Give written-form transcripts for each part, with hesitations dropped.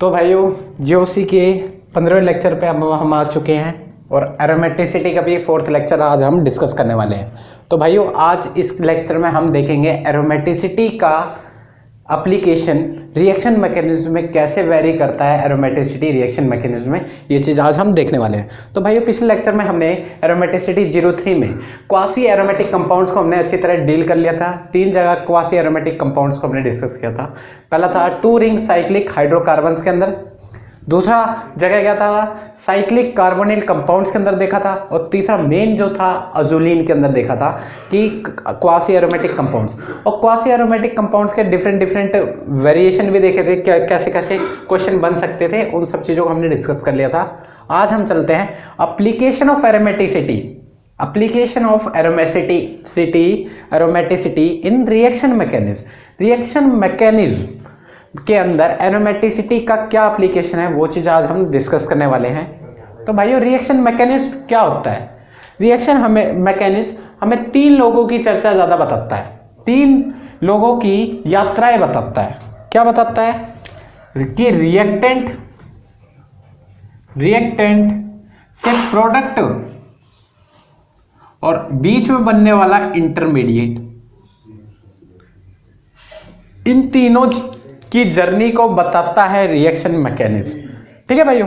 तो भाइयों जीओसी के 15वें लेक्चर पे हम आ चुके हैं और एरोमेटिसिटी का भी 4th लेक्चर आज हम डिस्कस करने वाले हैं। तो भाइयों आज इस लेक्चर में हम देखेंगे एरोमेटिसिटी का एप्लीकेशन रिएक्शन मैकेनिज्म में कैसे वेरी करता है। एरोमेटिसिटी रिएक्शन मैकेनिज्म में ये चीज़ आज हम देखने वाले हैं। तो भाइयों पिछले लेक्चर में हमने एरोमेटिसिटी 03 में क्वासी एरोमेटिक कंपाउंड्स को हमने अच्छी तरह डील कर लिया था। 3 जगह क्वासी एरोमेटिक कंपाउंड्स को हमने डिस्कस किया था। पहला था 2 रिंग साइक्लिक हाइड्रोकार्बन्स के अंदर, दूसरा जगह क्या था साइक्लिक कार्बोनिल कंपाउंड्स के अंदर देखा था, और तीसरा मेन जो था अजोलिन के अंदर देखा था कि क्वासी एरोमेटिक कंपाउंड्स। और क्वासी एरोमेटिक कंपाउंड्स के डिफरेंट वेरिएशन भी देखे थे, कैसे कैसे क्वेश्चन बन सकते थे, उन सब चीज़ों को हमने डिस्कस कर लिया था। आज हम चलते हैं application of aromaticity, application of aromaticity in reaction mechanism. Reaction mechanism के अंदर एरोमेटिसिटी का क्या एप्लीकेशन है वो चीज़ आज हम डिस्कस करने वाले हैं। तो भाइयों रिएक्शन मैकेनिज्म क्या होता है? रिएक्शन मैकेनिज्म हमें 3 लोगों की चर्चा ज़्यादा बताता है, 3 लोगों की यात्राएं बताता है। क्या बताता है कि रिएक्टेंट से प्रोडक्ट और बीच में बनने वाला इंटरमीडिएट, इन तीनों की जर्नी को बताता है रिएक्शन मैकेनिज्म। ठीक है भाइयों,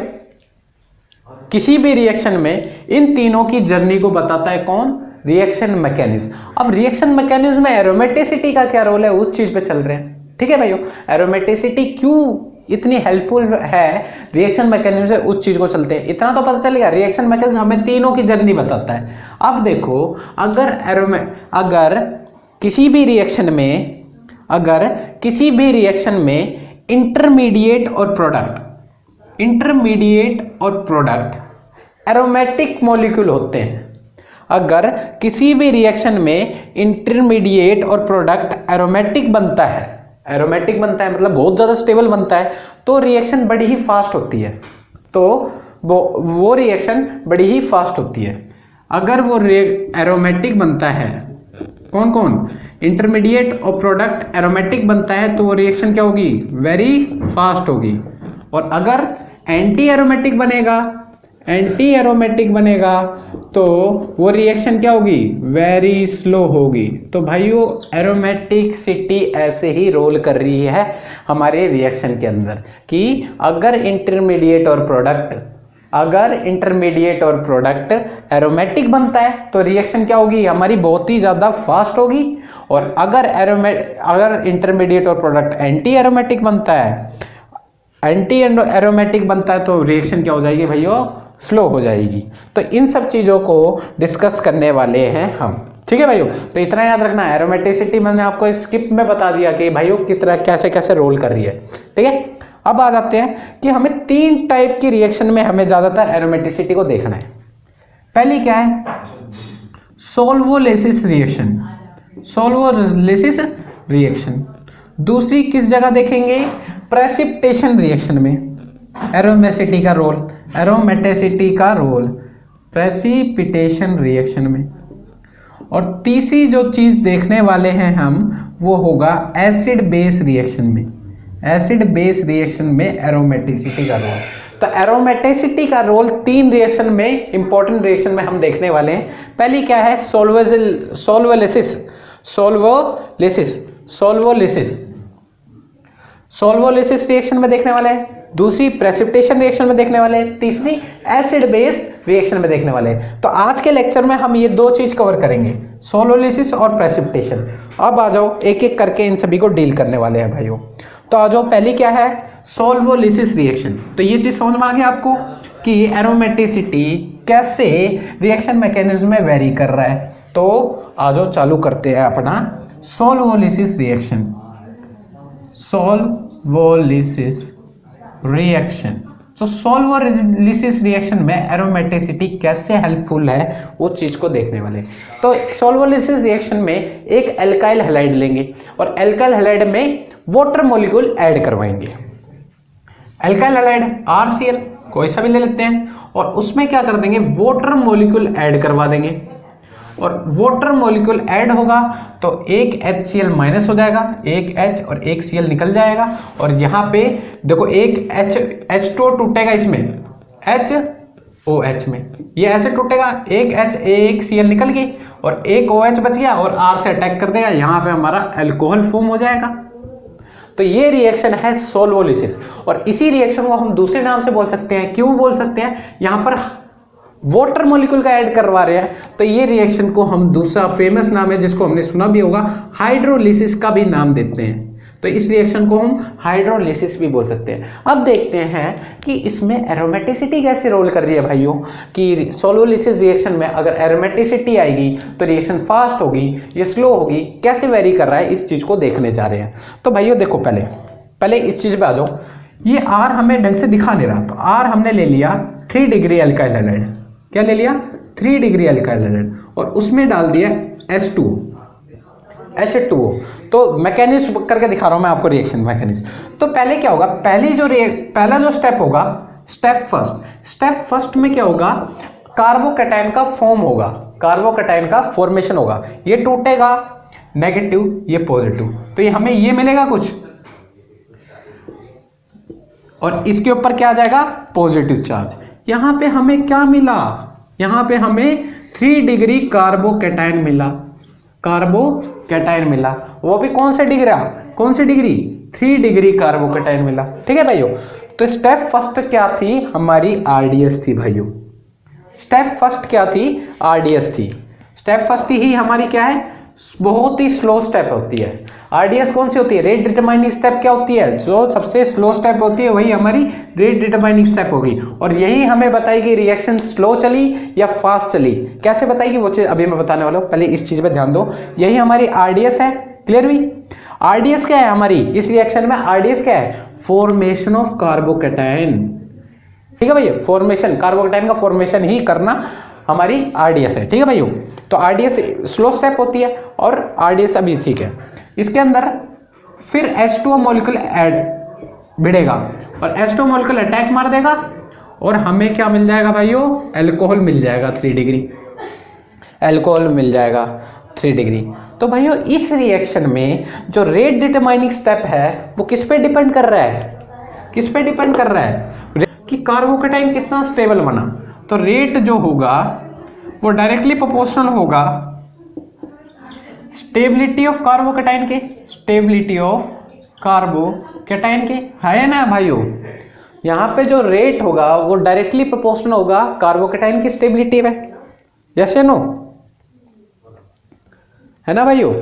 किसी भी रिएक्शन में इन तीनों की जर्नी को बताता है कौन? Reaction mechanism. अब रिएक्शन मैकेनिज्म में एरोमेटिसिटी का क्या रोल है उस चीज पे चल रहे हैं। ठीक है भाइयों, एरोमेटिसिटी क्यों इतनी हेल्पफुल है रिएक्शन मैकेनिज्म से उस चीज को चलते हैं, इतना तो पता चलेगा। रिएक्शन मैकेनिज्म हमें तीनों की जर्नी बताता है। अब देखो, अगर किसी भी रिएक्शन में इंटरमीडिएट और प्रोडक्ट एरोमेटिक मॉलिक्यूल होते हैं, अगर किसी भी रिएक्शन में इंटरमीडिएट और प्रोडक्ट एरोमेटिक बनता है मतलब बहुत ज़्यादा स्टेबल बनता है, तो रिएक्शन बड़ी ही फास्ट होती है। तो वो रिएक्शन बड़ी ही फास्ट होती है। अगर वो एरोमेटिक बनता है, कौन इंटरमीडिएट और प्रोडक्ट एरोमेटिक बनता है, तो वो रिएक्शन क्या होगी? वेरी फास्ट होगी। और अगर एंटी एरोमेटिक बनेगा तो वो रिएक्शन क्या होगी? वेरी स्लो होगी। तो भाइयों एरोमेटिसिटी ऐसे ही रोल कर रही है हमारे रिएक्शन के अंदर कि अगर इंटरमीडिएट और प्रोडक्ट एरोमेटिक बनता है तो रिएक्शन क्या होगी? हमारी बहुत ही ज़्यादा फास्ट होगी। और अगर इंटरमीडिएट और प्रोडक्ट एंटी एरोमेटिक बनता है तो रिएक्शन क्या हो जाएगी भाइयों? स्लो हो जाएगी। तो इन सब चीज़ों को डिस्कस करने वाले हैं हम। ठीक है भाइयों, तो इतना याद रखना, एरोमेटिसिटी मैंने आपको स्किप में बता दिया कि भाइयों कैसे कैसे रोल कर रही है। ठीक है, अब आ जाते हैं कि हमें 3 टाइप की रिएक्शन में हमें ज़्यादातर एरोमेटिसिटी को देखना है। पहली क्या है? सोल्वोलिसिस रिएक्शन। दूसरी किस जगह देखेंगे? प्रेसिपिटेशन रिएक्शन में एरोमेटिसिटी का रोल प्रेसिपिटेशन रिएक्शन में। और तीसरी जो चीज देखने वाले हैं हम वो होगा एसिड बेस रिएक्शन में एरोमेटिसिटी का रोल। तो एरोमेटिसिटी का रोल 3 रिएक्शन में, इंपॉर्टेंट रिएक्शन में हम देखने वाले हैं। पहली क्या है? सोल्वोलिसिस रिएक्शन में देखने वाले हैं। दूसरी प्रेसिपिटेशन रिएक्शन में देखने वाले हैं। तीसरी एसिड बेस रिएक्शन में देखने वाले हैं। तो आज के लेक्चर में हम ये 2 चीज कवर करेंगे, सोल्वोलिसिस और प्रेसिपिटेशन। अब आ जाओ एक एक करके इन सभी को डील करने वाले हैं भाइयों। तो आ जाओ, पहली क्या है? सोल्वोलिसिस रिएक्शन। तो ये चीज समझ में आ गई आपको कि एरोमेटिसिटी कैसे रिएक्शन मैकेनिज्म में वेरी कर रहा है। तो आ जाओ चालू करते हैं अपना सोल्वोलिसिस रिएक्शन। तो सोल्वोलिसिस रिएक्शन में एरोमेटिसिटी कैसे हेल्पफुल है उस चीज को देखने वाले। तो सोल्वोलिसिस रिएक्शन में एक एल्काइल हैलाइड लेंगे और एल्काइल हैलाइड में वाटर मॉलिक्यूल ऐड करवाएंगे। एल्काइल हैलाइड RCl कोई सा भी ले लेते हैं और उसमें क्या कर देंगे? वाटर मॉलिक्यूल ऐड करवा देंगे। और वाटर मॉलिक्यूल ऐड होगा तो एक HCl माइनस हो जाएगा, एक H और एक Cl निकल जाएगा, और यहाँ पे देखो एक H2O टूटेगा इसमें HOH में, ये ऐसे टूटेगा, एक H एक Cl निकल गई और एक OH बच गया और R से अटैक कर देगा, यहाँ पे हमारा अल्कोहल फॉर्म हो जाएगा। तो ये रिएक्शन है सोल्वोलिसिस, और इसी रिएक्शन को हम दूसरे नाम से बोल सकते हैं। क्यों बोल सकते हैं? यहाँ पर वाटर मॉलिक्यूल का ऐड करवा रहे हैं, तो ये रिएक्शन को हम दूसरा फेमस नाम है जिसको हमने सुना भी होगा, हाइड्रोलिसिस का भी नाम देते हैं। तो इस रिएक्शन को हम हाइड्रोलिसिस भी बोल सकते हैं। अब देखते हैं कि इसमें एरोमेटिसिटी कैसे रोल कर रही है भाइयों, कि सोल्वोलिसिस रिएक्शन में अगर एरोमेटिसिटी आएगी तो रिएक्शन फास्ट होगी या स्लो होगी, कैसे वेरी कर रहा है, इस चीज को देखने जा रहे हैं। तो भाइयों देखो, पहले इस चीज पे आ जाओ। ये R हमें ढंग से दिखा नहीं रहा, तो R हमने ले लिया 3 डिग्री अल्काइल हैलाइड। क्या ले लिया? 3 डिग्री अल्काइल हैलाइड, और उसमें डाल दिया H2O। तो मैकेनिज्म करके दिखा रहा हूं मैं आपको, रिएक्शन मैकेनिज्म। तो पहले क्या होगा, पहला जो स्टेप होगा, स्टेप फर्स्ट में क्या होगा, कार्बोकैटायन का फॉर्म होगा, कार्बोकैटायन का फॉर्मेशन होगा। ये टूटेगा नेगेटिव, ये पॉजिटिव, तो ये हमें ये मिलेगा कुछ, और इसके ऊपर क्या आ जाएगा, पॉजिटिव चार्ज। यहां पे हमें क्या मिला, यहां पे हमें 3 डिग्री कार्बोकैटायन मिला, कार्बोकैटायन मिला, वो भी कौन से डिग्री, 3 डिग्री कार्बोकैटायन मिला। ठीक है भाइयों, तो स्टेप फर्स्ट क्या थी, हमारी RDS थी भाइयों। स्टेप फर्स्ट क्या थी, RDS थी। स्टेप फर्स्ट ही हमारी क्या है, बहुत ही स्लो स्टेप होती है। RDS कौन सी होती है, रेट डिटरमाइनिंग स्टेप क्या होती है, जो सबसे स्लो स्टेप होती है वही हमारी रेट डिटरमाइनिंग स्टेप होगी। और यही हमें बताएगी रिएक्शन स्लो चली या फास्ट चली, कैसे बताएगी वो चीज अभी मैं बताने वाला हूं। पहले इस चीज पे ध्यान दो, यही हमारी RDS है। क्लियर हुई? RDS क्या है हमारी इस रिएक्शन में, RDS क्या है, फॉर्मेशन ऑफ कार्बोकैटायन। ठीक है भैया, फॉर्मेशन, कार्बोकैटायन का फॉर्मेशन ही करना हमारी RDS है। ठीक है भाइयों, तो RDS स्लो स्टेप होती है और RDS अभी ठीक है। इसके अंदर फिर H2O मॉलिक्यूल ऐड भिड़ेगा और H2O मॉलिक्यूल अटैक मार देगा और हमें क्या मिल जाएगा भाइयों, अल्कोहल मिल जाएगा 3 डिग्री, अल्कोहल मिल जाएगा 3 डिग्री। तो भाइयों इस रिएक्शन में जो रेट डिटरमाइनिंग स्टेप है वो किस पे डिपेंड कर रहा है, किस पे डिपेंड कर रहा है कि कार्बोकैटायन कितना स्टेबल बना। तो रेट जो होगा वो डायरेक्टली प्रोपोर्शनल होगा स्टेबिलिटी ऑफ कार्बोकैटायन के, स्टेबिलिटी ऑफ कार्बोकैटायन के, है ना भाइयों। यहां पे जो रेट होगा वो डायरेक्टली प्रोपोर्शनल होगा कार्बोकैटायन की स्टेबिलिटी में, यस या नो, है ना भाइयों।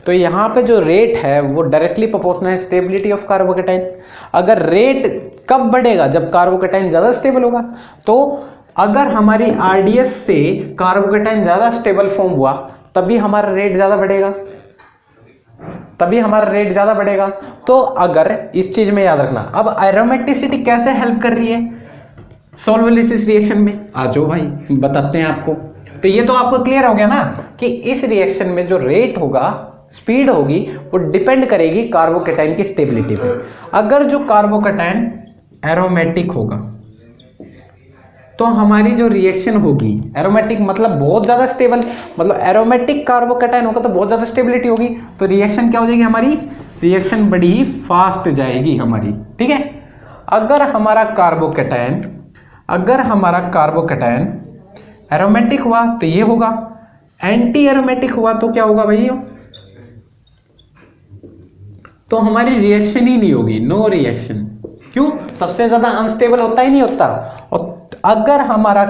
तो यहाँ पे जो रेट है वो डायरेक्टली प्रोपोर्शनल है स्टेबिलिटी ऑफ कार्बोकैटायन। अगर रेट कब बढ़ेगा, जब कार्बोकैटायन ज्यादा स्टेबल होगा। तो अगर हमारी RDS से कार्बोकैटायन ज्यादा स्टेबल फॉर्म हुआ तभी हमारा रेट ज्यादा बढ़ेगा, तभी हमारा रेट ज्यादा बढ़ेगा। तो अगर इस चीज में याद रखना, अब एरोमेटिसिटी कैसे हेल्प कर रही है सोल्वोलिसिस रिएक्शन में, आ जाओ भाई बताते हैं आपको। तो ये तो आपको क्लियर हो गया ना कि इस रिएक्शन में जो रेट होगा, स्पीड होगी, वो डिपेंड करेगी कार्बोकैटायन की स्टेबिलिटी पे। अगर जो कार्बोकैटायन एरोमेटिक होगा तो हमारी जो रिएक्शन होगी, एरोमेटिक मतलब बहुत ज्यादा स्टेबल, मतलब एरोमेटिक कार्बोकैटायन होगा तो बहुत ज्यादा स्टेबिलिटी होगी, तो रिएक्शन क्या हो जाएगी हमारी, रिएक्शन बड़ी ही फास्ट जाएगी हमारी। ठीक है, अगर हमारा कार्बोकैटायन एरोमेटिक हुआ तो ये होगा, एंटी एरोमेटिक हुआ तो क्या होगा भाई, तो हमारी रिएक्शन ही नहीं होगी, नो रिएक्शन। क्यों? सबसे ज्यादा अनस्टेबल होता ही नहीं होता। और अगर हमारा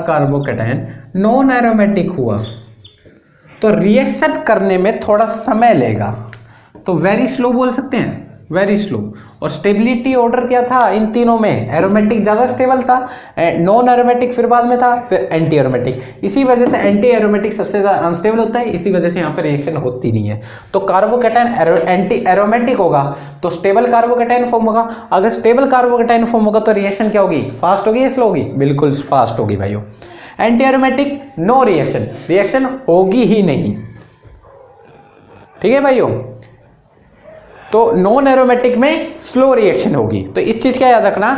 कार्बोकैटायन नॉन एरोमेटिक हुआ तो रिएक्शन करने में थोड़ा समय लेगा, तो वेरी स्लो बोल सकते हैं, वेरी स्लो। और स्टेबिलिटी ऑर्डर क्या था इन तीनों में, एरोमेटिक ज्यादा स्टेबल था, नॉन एरोमेटिक फिर बाद में था, फिर एंटी एरोमेटिक। इसी वजह से एंटी एरोमेटिक सबसे ज्यादा अनस्टेबल होता है, इसी वजह से यहाँ पर रिएक्शन होती नहीं है। तो कार्बोकैटायन एंटी एरोमेटिक होगा तो स्टेबल कार्बोकैटायन फॉर्म होगा। अगर स्टेबल कार्बोकैटायन फॉर्म होगा तो रिएक्शन क्या होगी, फास्ट होगी या स्लो होगी, बिल्कुल फास्ट होगी भाइयों। Anti aromatic no reaction, reaction होगी ही नहीं। ठीक है भाइयों, तो नॉन एरोमेटिक में स्लो रिएक्शन होगी। तो इस चीज का याद रखना,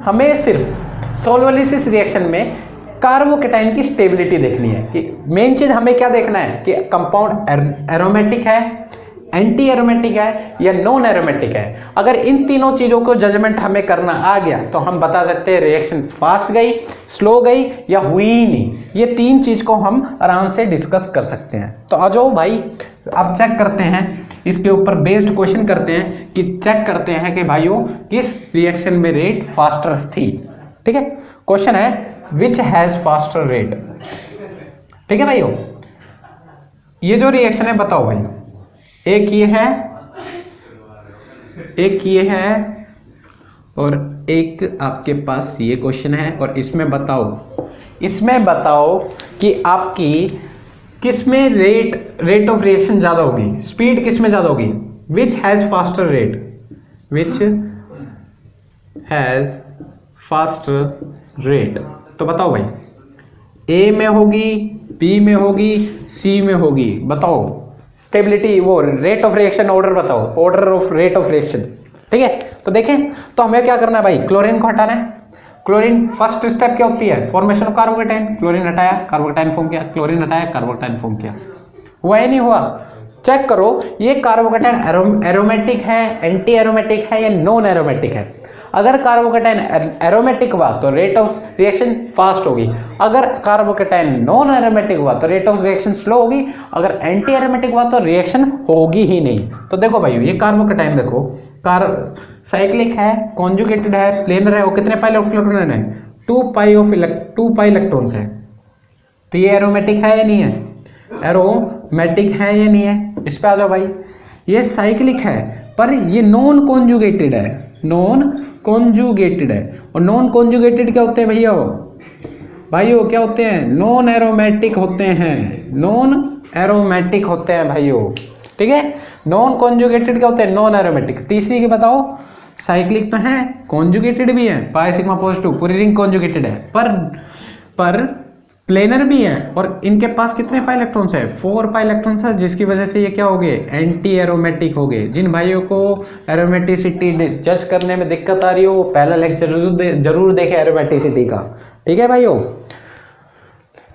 हमें सिर्फ सोल्वोलिसिस रिएक्शन में कार्बोकेटाइन की स्टेबिलिटी देखनी है कि मेन चीज हमें क्या देखना है कि कंपाउंड एरोमेटिक है, एंटी एरोमेटिक है या नॉन एरोमेटिक है। अगर इन तीनों चीजों को जजमेंट हमें करना आ गया तो हम बता सकते हैं रिएक्शन फास्ट गई, स्लो गई या हुई ही नहीं। ये तीन चीज को हम आराम से डिस्कस कर सकते हैं। तो आ जाओ भाई, अब चेक करते हैं, इसके ऊपर बेस्ड क्वेश्चन करते हैं कि चेक करते हैं कि भाइयों किस रिएक्शन में रेट फास्टर थी। ठीक है, क्वेश्चन है विच हैज फास्टर रेट। ठीक है भाइयों, ये जो रिएक्शन है बताओ भाई, एक ये है, एक ये है और एक आपके पास ये क्वेश्चन है। और इसमें बताओ कि आपकी किसमें रेट ऑफ रिएक्शन ज्यादा होगी, स्पीड किसमें ज्यादा होगी। Which has faster rate, which has faster rate. तो बताओ भाई, ए में होगी, बी में होगी, सी में होगी, बताओ स्टेबिलिटी, वो रेट ऑफ रिएक्शन ऑर्डर बताओ, order of rate of reaction. ठीक है, तो देखें, तो हमें क्या करना है भाई, क्लोरीन को हटाना है। क्लोरीन फर्स्ट स्टेप क्या होती है, फॉर्मेशन ऑफ कार्बोकेटाइन। क्लोरीन हटाया, कार्बोकेटाइन फॉर्म किया, क्लोरीन हटाया, कार्बोकेटाइन फॉर्म किया। हुआ या नहीं हुआ, चेक करो ये कार्बोकेटाइन एरोमेटिक है, एंटी एरोमेटिक है या नॉन एरोमेटिक है। अगर कार्बोकेटाइन एरोमेटिक हुआ तो रेट ऑफ रिएक्शन फास्ट होगी, अगर कार्बोकेटाइन नॉन एरोमेटिक हुआ तो रेट ऑफ रिएक्शन स्लो होगी, अगर एंटी एरोमेटिक हुआ तो रिएक्शन होगी ही नहीं। तो देखो भाई, ये कार्बोकेटाइन देखो, साइक्लिक है, कॉन्जुगेटेड है, प्लेनर है, और कितने पाई इलेक्ट्रॉन है, 2 पाई इलेक्ट्रॉन्स है। तो ये एरोमेटिक है या नहीं है, एरोमेटिक है या नहीं है। इस पे आ जाओ भाई, ये साइक्लिक है पर ये नॉन कॉन्जुगेटेड है, नॉन कॉन्जुगेटेड है। और नॉन कॉन्जुगेटेड क्या होते हैं भाइयों क्या होते हैं, नॉन एरोमेटिक होते हैं, नॉन एरोमेटिक होते हैं भाइयों। ठीक है, नॉन कॉन्जुगेटेड क्या होते हैं, नॉन एरोमेटिक। तीसरी की बताओ, साइक्लिक तो है, कॉन्जुगेटेड भी है, पाई सिग्मा पॉजिटिव, पूरी रिंग कॉन्जुगेटेड है, पर प्लेनर भी है, और इनके पास कितने पाई इलेक्ट्रॉन्स है, 4 पाई इलेक्ट्रॉन्स है, जिसकी वजह से ये क्या हो गए, एंटी एरोमेटिक हो गए। जिन भाइयों को एरोमेटिसिटी जज करने में दिक्कत आ रही हो वो पहला लेक्चर जरूर देखें एरोमेटिसिटी का। ठीक है भाइयों,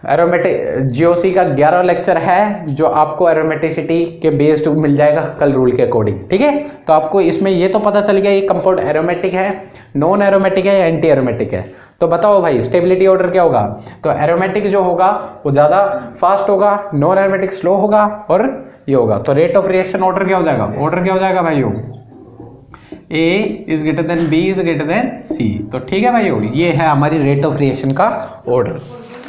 एरोमेटिक जीओसी का 11 लेक्चर है जो आपको एरोमेटिसिटी के बेस्ड मिल जाएगा कल रूल के अकॉर्डिंग। ठीक है, तो आपको इसमें ये तो पता चल गया ये कंपाउंड एरोमेटिक है, नॉन एरोमेटिक है या एंटी एरोमेटिक है। तो बताओ भाई स्टेबिलिटी ऑर्डर क्या होगा, तो एरोमेटिक जो होगा वो ज़्यादा फास्ट होगा, नॉन एरोमेटिक स्लो होगा, और ये होगा। तो रेट ऑफ रिएक्शन ऑर्डर क्या हो जाएगा, ऑर्डर क्या हो जाएगा भाइयों, A is greater than B is greater than C. तो ठीक है भाइयों, ये है हमारी रेट ऑफ रिएक्शन का ऑर्डर।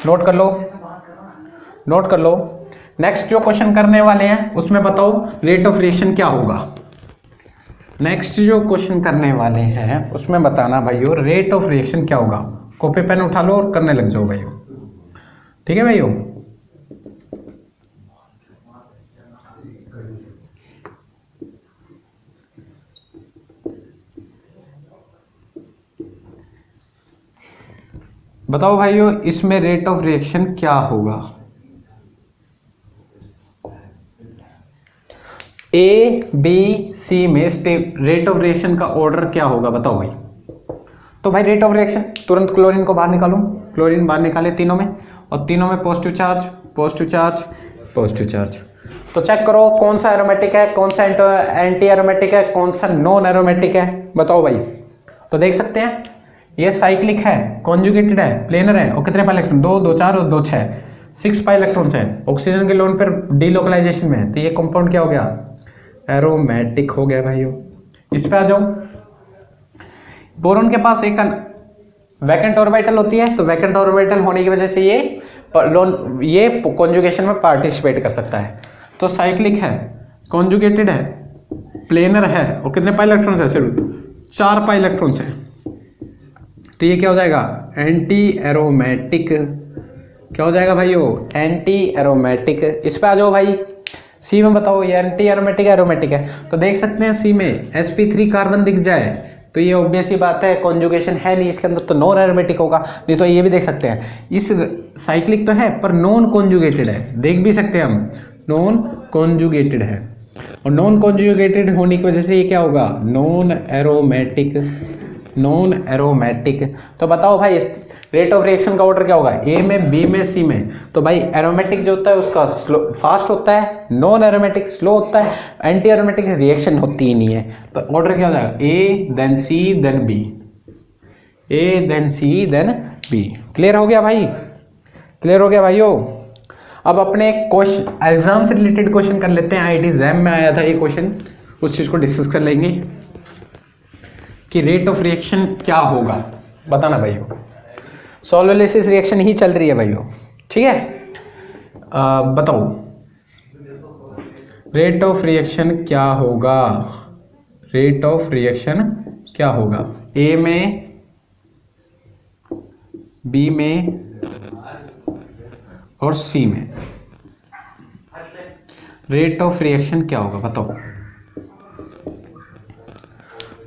नोट कर लो। नेक्स्ट जो क्वेश्चन करने वाले हैं उसमें बताओ रेट ऑफ रिएक्शन क्या होगा। नेक्स्ट जो क्वेश्चन करने वाले हैं उसमें बताना भाइयों रेट ऑफ रिएक्शन क्या होगा। कॉपी पेन उठा लो और करने लग जाओ भाइयों। ठीक है भाइयों, बताओ भाइयों इसमें रेट ऑफ रिएक्शन क्या होगा। ए बी सी में रेट ऑफ रिएक्शन का ऑर्डर क्या होगा बताओ भाई। तो भाई रेट ऑफ रिएक्शन, तुरंत क्लोरीन को बाहर निकालो, क्लोरीन बाहर निकाले तीनों में, और तीनों में positive charge positive charge positive charge. तो चेक करो कौन सा एरोमेटिक है, कौन सा एंटी एरोमेटिक है, कौन सा नॉन एरोमेटिक है, बताओ भाई। तो देख सकते हैं ये साइक्लिक है, कॉन्जुगेटेड है, प्लेनर है, और कितने पाई इलेक्ट्रॉन, 2 2 4 और 2 6, 6 पाई इलेक्ट्रॉन्स है, ऑक्सीजन के लोन पर डीलोकलाइजेशन में है। तो ये कंपाउंड क्या हो गया, एरोमेटिक हो गया भाइयों। इस पे आ जाओ, बोरोन के पास एक वैकेंट ऑर्बिटल होती है, तो वैकेंट ऑर्बिटल होने की वजह से ये कॉन्जुगेशन में पार्टिसिपेट कर सकता है। तो साइक्लिक है, कॉन्जुगेटेड है, प्लेनर है, और कितने पाई इलेक्ट्रॉन्स है, सिर्फ 4 पाई इलेक्ट्रॉन्स है। तो ये क्या हो जाएगा, एंटी एरोमेटिक। क्या हो जाएगा भाइयों, एंटी एरोमेटिक। इस पे आ जाओ भाई, सी में बताओ ये एंटी एरोमेटिक एरोमेटिक है। तो देख सकते हैं सी में sp3 कार्बन दिख जाए तो ये ऑब्वियस ही बात है, कॉन्जुगेशन है नहीं इसके अंदर, तो नॉन एरोमेटिक होगा। नहीं तो ये भी देख सकते हैं इस साइक्लिक तो है पर नॉन कॉन्जुगेटेड है, देख भी सकते हैं हम, नॉन कॉन्जुगेटेड है, और नॉन कॉन्जुगेटेड होने की वजह से ये क्या होगा, नॉन एरोमेटिक। तो बताओ भाई रेट ऑफ रिएक्शन का ऑर्डर क्या होगा, ए में, बी में, सी में। तो भाई एरोमेटिक जो होता है उसका स्लो फास्ट होता है, नॉन एरोमेटिक स्लो होता है, एंटी एरोमेटिक रिएक्शन होती ही नहीं है। तो ऑर्डर क्या हो जाएगा, A then C then B, A then C then B. Clear हो गया भाई, क्लियर हो गया भाइयों। अब अपने क्वेश्चन एग्जाम से रिलेटेड क्वेश्चन कर लेते हैं। आईआईटी जैम में आया था ये क्वेश्चन, उस चीज को डिस्कस कर लेंगे कि रेट ऑफ रिएक्शन क्या होगा, बताना भाइयों। सॉल्वोलिसिस रिएक्शन ही चल रही है भाइयों, ठीक है। बताओ रेट ऑफ रिएक्शन क्या होगा, रेट ऑफ रिएक्शन क्या होगा, ए में, बी में और सी में रेट ऑफ रिएक्शन क्या होगा, बताओ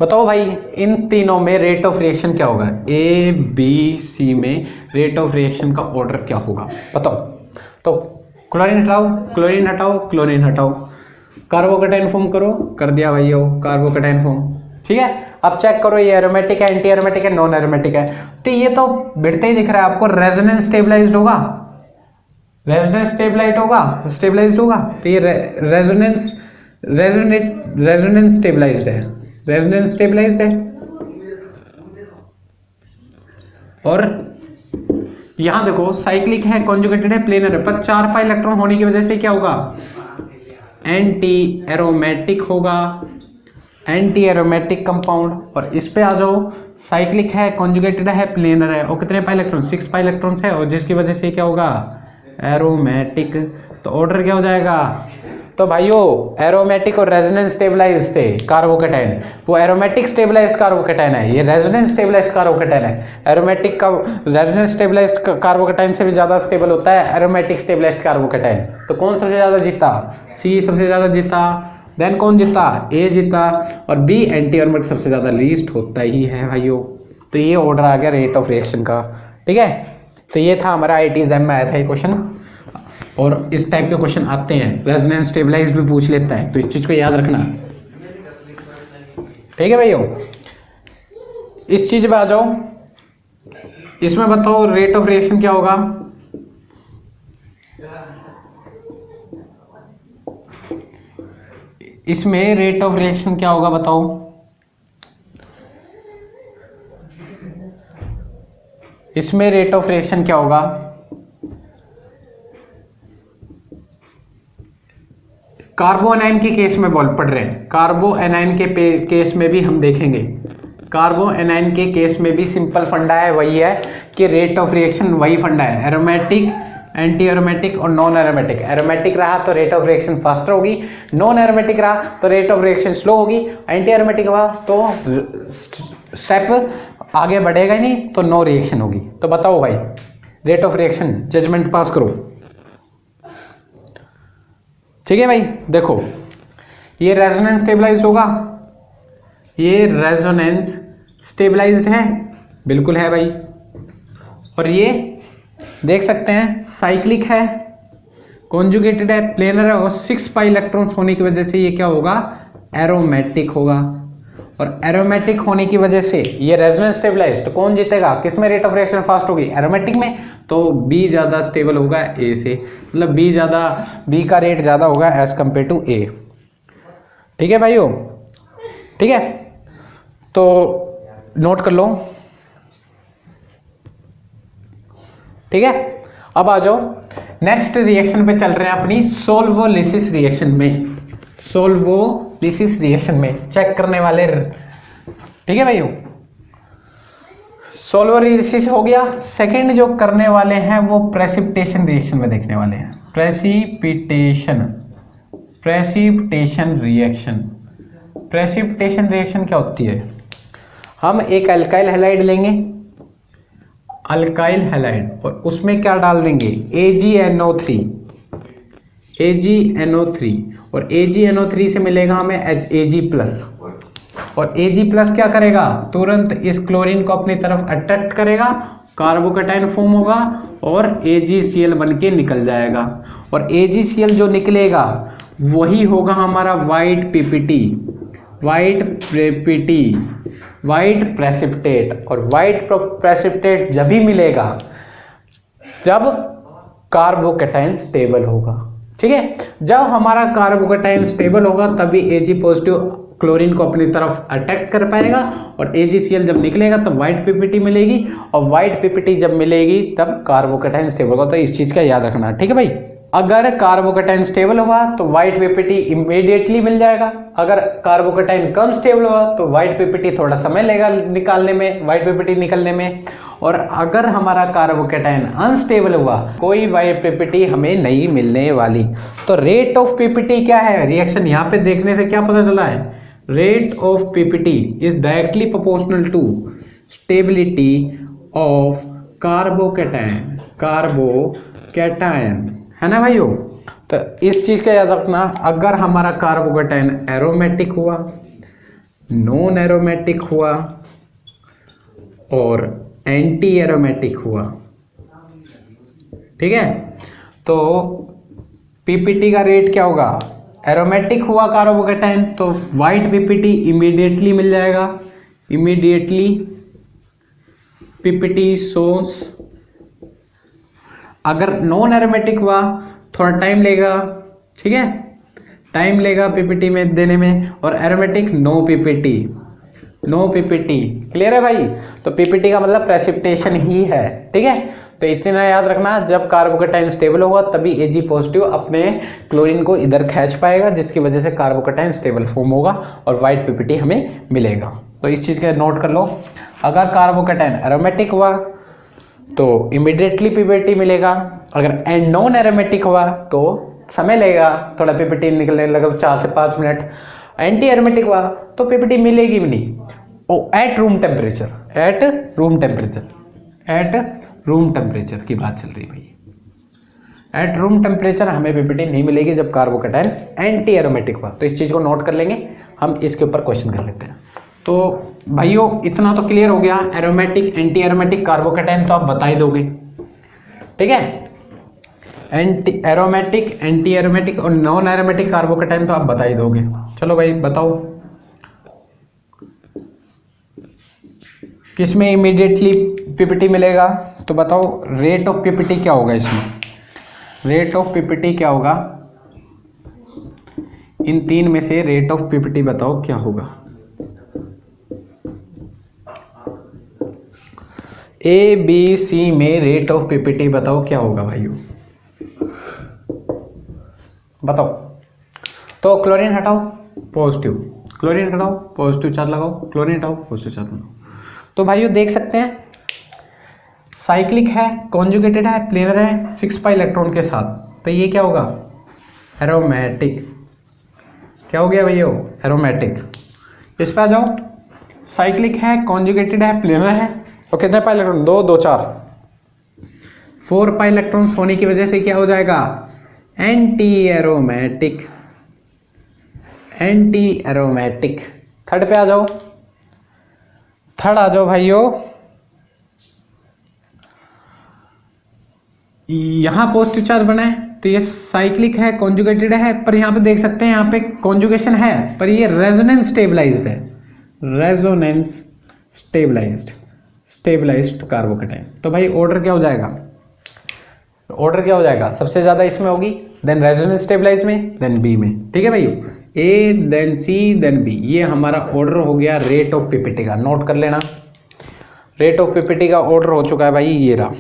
बताओ भाई। इन तीनों में रेट ऑफ रिएक्शन क्या होगा, ए बी सी में रेट ऑफ रिएक्शन का ऑर्डर क्या होगा, बताओ। तो क्लोरीन हटाओ, क्लोरीन हटाओ, क्लोरीन हटाओ, कार्बोकेटाइन फॉर्म करो, कर दिया भाइयों कार्बोकेटाइन फॉर्म, ठीक है। अब चेक करो ये एरोमेटिक है, एंटी एरोमेटिक है, नॉन एरोमेटिक है। तो ये तो बिड़ते ही दिख रहा है आपको, रेजोनेंस स्टेबलाइज्ड होगा, रेजोनेंस स्टेबलाइज्ड होगा, स्टेबलाइज्ड होगा। तो ये रेजोनेंस स्टेबलाइज्ड है, रेजोनेंस स्टेबलाइज्ड है। और यहां देखो साइक्लिक है, कॉन्जुगेटेड है, प्लेनर है, पर 4 पाई इलेक्ट्रॉन होने की वजह से क्या होगा, एंटी एरोमेटिक होगा, एंटी एरोमेटिक कंपाउंड। और इस पे आ जाओ, साइक्लिक है, कॉन्जुगेटेड है, प्लेनर है, और कितने पाई इलेक्ट्रॉन, 6 पाई इलेक्ट्रॉन्स है, और जिसकी वजह से क्या होगा, एरोमेटिक। तो ऑर्डर क्या हो जाएगा, तो भाइयों एरोमेटिक और रेजोनेंस स्टेबलाइज से कार्बोकेटाइन, वो एरोमेटिक स्टेबलाइज कार्बोकेटाइन है, ये रेजोनेंस स्टेबलाइज कार्बोकेटाइन है। एरोमेटिक का रेजोनेंस स्टेबलाइज कार्बोकेटाइन से भी ज्यादा स्टेबल होता है एरोमेटिक स्टेबलाइज कार्बोकेटाइन। तो कौन सबसे ज्यादा जीता, सी सबसे ज्यादा जीता, देन कौन जीता, ए जीता, और बी एंटी एरोमेटिक सबसे ज्यादा लीस्ट होता ही है भाइयों। तो ये ऑर्डर आ गया रेट ऑफ रिएक्शन का, ठीक है। तो ये था हमारा आईआईटी एग्जाम में आया था ये क्वेश्चन, और इस टाइप के क्वेश्चन आते हैं, रेजोनेंस स्टेबलाइज भी पूछ लेता है, तो इस चीज को याद रखना, ठीक है भाइयों। इस चीज पे आ जाओ, इसमें बताओ रेट ऑफ रिएक्शन क्या होगा, इसमें रेट ऑफ रिएक्शन क्या होगा बताओ। इसमें रेट ऑफ रिएक्शन क्या होगा, कार्बो एनाइन के केस में बोल पढ़ रहे हैं, कार्बो एनाइन के केस में भी हम देखेंगे। कार्बो एनाइन के केस में भी सिंपल फंडा है, वही है कि रेट ऑफ रिएक्शन वही फंडा है, एरोमेटिक, एंटी एरोमेटिक और नॉन एरोमेटिक। एरोमेटिक रहा तो रेट ऑफ रिएक्शन फास्टर होगी, नॉन एरोमेटिक रहा तो रेट ऑफ रिएक्शन स्लो होगी, एंटी एरोमेटिक रहा तो स्टेप आगे बढ़ेगा ही नहीं, तो नो रिएक्शन होगी। तो बताओ भाई रेट ऑफ रिएक्शन, जजमेंट पास करो, ठीक है भाई। देखो ये रेजोनेंस स्टेबलाइज्ड होगा, ये रेजोनेंस स्टेबलाइज्ड है, बिल्कुल है भाई। और ये देख सकते हैं साइक्लिक है, कॉन्जुगेटेड है, प्लेनर है, और 6 पाई इलेक्ट्रॉन्स होने की वजह से ये क्या होगा, एरोमेटिक होगा। और एरोमेटिक होने की वजह से ये रेजोनेंस स्टेबलाइज्ड, तो कौन जीतेगा, किसमें रेट ऑफ रिएक्शन फास्ट होगी, एरोमेटिक में। तो बी ज्यादा स्टेबल होगा ए से, मतलब बी का रेट ज्यादा होगा एज कंपेयर टू ए, ठीक है भाइयों, ठीक है। तो नोट कर लो, ठीक है। अब आ जाओ नेक्स्ट रिएक्शन पे चल रहे हैं अपनी सोल्वोलिसिस रिएक्शन में, सोल्वोलिसिस रिएक्शन में चेक करने वाले, ठीक है भाइयों। सोल्वोलिसिस हो गया। सेकंड जो करने वाले हैं वो प्रेसिपिटेशन रिएक्शन में देखने वाले हैं, प्रेसिपिटेशन रिएक्शन क्या होती है, हम एक अल्काइल हैलाइड लेंगे, अल्काइल हैलाइड, और उसमें क्या डाल देंगे, AgNO3, और AgNO3 से मिलेगा हमें Ag+, और Ag+ क्या करेगा, तुरंत इस क्लोरीन को अपनी तरफ अट्रैक्ट करेगा, कार्बोकेटाइन फॉर्म होगा और AgCl बन के निकल जाएगा। और AgCl जो निकलेगा वही होगा हमारा वाइट पीपीटी, वाइट प्रेसिपिटेट, और वाइट प्रेसिपिटेट जब ही मिलेगा जब कार्बोकैटायन स्टेबल होगा। ठीक है, जब हमारा कार्बोकैटायन स्टेबल होगा तभी Ag पॉजिटिव क्लोरीन को अपनी तरफ अटैक कर पाएगा, और AgCl जब निकलेगा तब व्हाइट पीपीटी मिलेगी, और व्हाइट पीपीटी जब मिलेगी तब कार्बोकैटायन स्टेबल होगा। तो इस चीज का याद रखना, ठीक है भाई। अगर कार्बोकैटायन स्टेबल हुआ तो व्हाइट पीपीटी इमीडिएटली मिल जाएगा, अगर कार्बोकैटायन कम स्टेबल हुआ तो व्हाइट पीपीटी थोड़ा समय लेगा निकालने में, व्हाइट पीपीटी निकलने में, और अगर हमारा कार्बोकैटायन अनस्टेबल हुआ कोई व्हाइट पीपीटी हमें नहीं मिलने वाली। तो रेट ऑफ पीपीटी क्या है, रिएक्शन यहाँ पे देखने से क्या पता चला है, rate of PPT is directly proportional to stability of carbocation, है ना भाइयों। तो इस चीज का याद रखना, अगर हमारा कार्बोकैटायन एरोमेटिक हुआ, नॉन एरोमेटिक हुआ और एंटी एरोमेटिक हुआ, ठीक है, तो पीपीटी का रेट क्या होगा, एरोमेटिक हुआ कार्बोकैटायन तो व्हाइट पीपीटी इमीडिएटली मिल जाएगा, इमीडिएटली पीपीटी सोर्स। अगर नॉन एरोमेटिक हुआ थोड़ा टाइम लेगा, ठीक है, टाइम लेगा पीपीटी में देने में, और aromatic no PPT, no PPT. Clear है भाई। तो पीपीटी का मतलब प्रेसिपिटेशन ही है, ठीक है। तो इतना याद रखना, जब कार्बोकैटायन स्टेबल होगा तभी Ag पॉजिटिव अपने क्लोरीन को इधर खींच पाएगा, जिसकी वजह से कार्बोकैटायन स्टेबल फॉर्म होगा और व्हाइट पीपीटी हमें मिलेगा। तो इस चीज़ का नोट कर लो, अगर कार्बोकैटायन एरोमेटिक हुआ तो इमीडिएटली पीपीटी मिलेगा, अगर नॉन एरोमेटिक हुआ तो समय लेगा, थोड़ा पीपीटी निकलने लगभग 4 से 5 मिनट, एंटी एरोमेटिक हुआ तो पीपीटी मिलेगी भी नहीं। At room temperature, at room temperature, at room temperature की बात चल रही है भाई, एट रूम टेम्परेचर हमें पीपीटी नहीं मिलेगी जब कार्बोकैटायन एंटी एरोमेटिक हुआ। तो इस चीज़ को नोट कर लेंगे, हम इसके ऊपर क्वेश्चन कर लेते हैं। तो भाइयों इतना तो क्लियर हो गया, एरोमेटिक एंटी एरोमेटिक कार्बोकैटायन तो आप बता ही दोगे, ठीक है, एंटी एरोमेटिक और नॉन एरोमेटिक कार्बोकैटायन तो आप बता ही दोगे। चलो भाई बताओ, किसमें इमीडिएटली पीपीटी मिलेगा, तो बताओ रेट ऑफ पीपीटी क्या होगा इसमें, रेट ऑफ पीपीटी क्या होगा, इन तीन में से रेट ऑफ पीपीटी बताओ क्या होगा। ए बी सी में रेट ऑफ पीपीटी बताओ क्या होगा भाइयों, बताओ। तो क्लोरीन हटाओ पॉजिटिव, क्लोरीन हटाओ पॉजिटिव चार्ज लगाओ, क्लोरीन हटाओ पॉजिटिव चार्ज लगाओ। तो भाइयों देख सकते हैं साइक्लिक है, कॉन्जुगेटेड है, प्लेनर है 6 पाई इलेक्ट्रॉन के साथ, तो ये क्या होगा, एरोमेटिक। क्या हो गया भैया, एरोमेटिक। इस पे आ जाओ, साइक्लिक है, कॉन्जुगेटेड है, प्लेनर है, और कितने पाई इलेक्ट्रॉन, 2 2 4 4 पाई इलेक्ट्रॉन्स होने की वजह से क्या हो जाएगा, anti aromatic, anti aromatic. Third पे आ जाओ, थर्ड आ जाओ भाइयों, यहां पॉजिटिव चार्ज बना है तो ये साइक्लिक है, कॉन्जुगेटेड है, पर यहां पे देख सकते हैं यहां पे कॉन्जुगेशन है पर ये रेजोनेंस स्टेबलाइज्ड है, रेजोनेंस स्टेबलाइज्ड कार्बोकैटायन। तो भाई ऑर्डर क्या हो जाएगा, ऑर्डर क्या हो जाएगा, सबसे ज्यादा इसमें होगी, देन रेजोनेंस स्टेबलाइज में, देन बी में, ठीक है भाई, A then C then B. ये हमारा ऑर्डर हो गया रेट ऑफ पीपीटी का, नोट कर लेना। रेट ऑफ पीपीटी का ऑर्डर हो चुका है भाई, ये रहा।